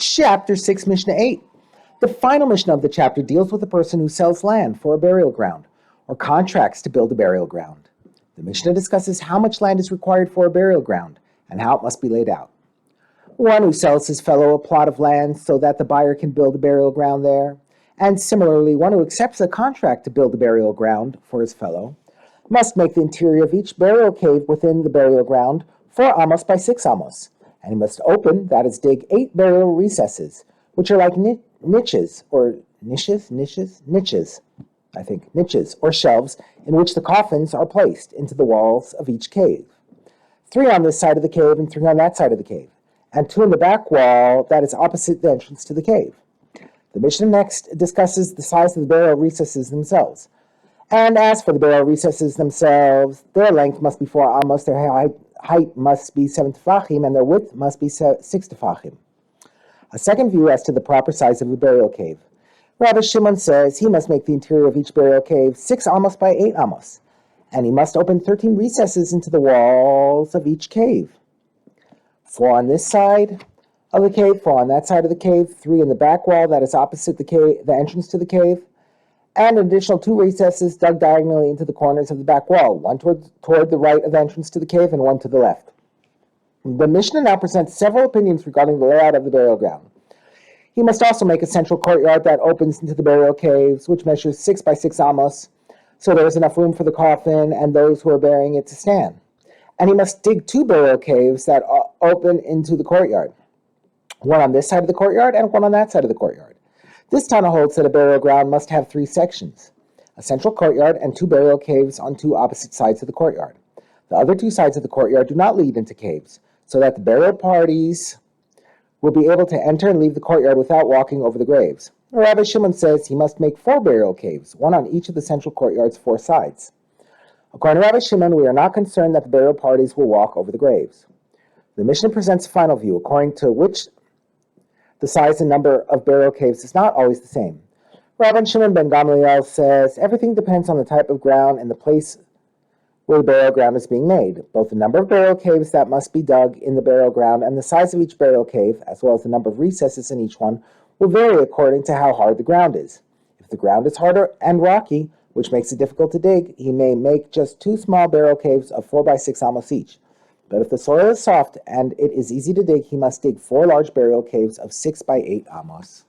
Chapter 6, Mishnah 8. The final Mishnah of the chapter deals with a person who sells land for a burial ground or contracts to build a burial ground. The Mishnah discusses how much land is required for a burial ground and how it must be laid out. One who sells his fellow a plot of land so that the buyer can build a burial ground there, and similarly, one who accepts a contract to build a burial ground for his fellow, must make the interior of each burial cave within the burial ground 4 amos by 6 amos, and he must open, that is, dig 8 burial recesses, which are like niches, or shelves in which the coffins are placed into the walls of each cave. 3 on this side of the cave and 3 on that side of the cave, and 2 in the back wall that is opposite the entrance to the cave. The Mishnah next discusses the size of the burial recesses themselves. And as for the burial recesses themselves, their length must be 4 amos, their height must be 7 tefachim, and their width must be 6 tefachim. A second view as to the proper size of a burial cave. Rabbi Shimon says he must make the interior of each burial cave 6 amos by 8 amos, and he must open 13 recesses into the walls of each cave. 4 on this side of the cave, 4 on that side of the cave, 3 in the back wall that is opposite the entrance to the cave, and an additional 2 recesses dug diagonally into the corners of the back wall, one toward the right of the entrance to the cave and one to the left. The Mishnah now presents several opinions regarding the layout of the burial ground. He must also make a central courtyard that opens into the burial caves, which measures 6 by 6 amos, so there is enough room for the coffin and those who are burying it to stand. And he must dig 2 burial caves that open into the courtyard, one on this side of the courtyard and one on that side of the courtyard. This Tana holds that a burial ground must have 3 sections, a central courtyard and 2 burial caves on 2 opposite sides of the courtyard. The other 2 sides of the courtyard do not lead into caves, so that the burial parties will be able to enter and leave the courtyard without walking over the graves. Rabbi Shimon says he must make 4 burial caves, one on each of the central courtyard's 4 sides. According to Rabbi Shimon, we are not concerned that the burial parties will walk over the graves. The Mishnah presents a final view, according to which the size and number of burial caves is not always the same. Rabbi Shimon ben Gamliel says everything depends on the type of ground and the place where the burial ground is being made. Both the number of burial caves that must be dug in the burial ground and the size of each burial cave, as well as the number of recesses in each one, will vary according to how hard the ground is. If the ground is harder and rocky, which makes it difficult to dig, he may make just 2 small burial caves of 4 by 6 amos each. But if the soil is soft and it is easy to dig, he must dig 4 large burial caves of 6 by 8 amos.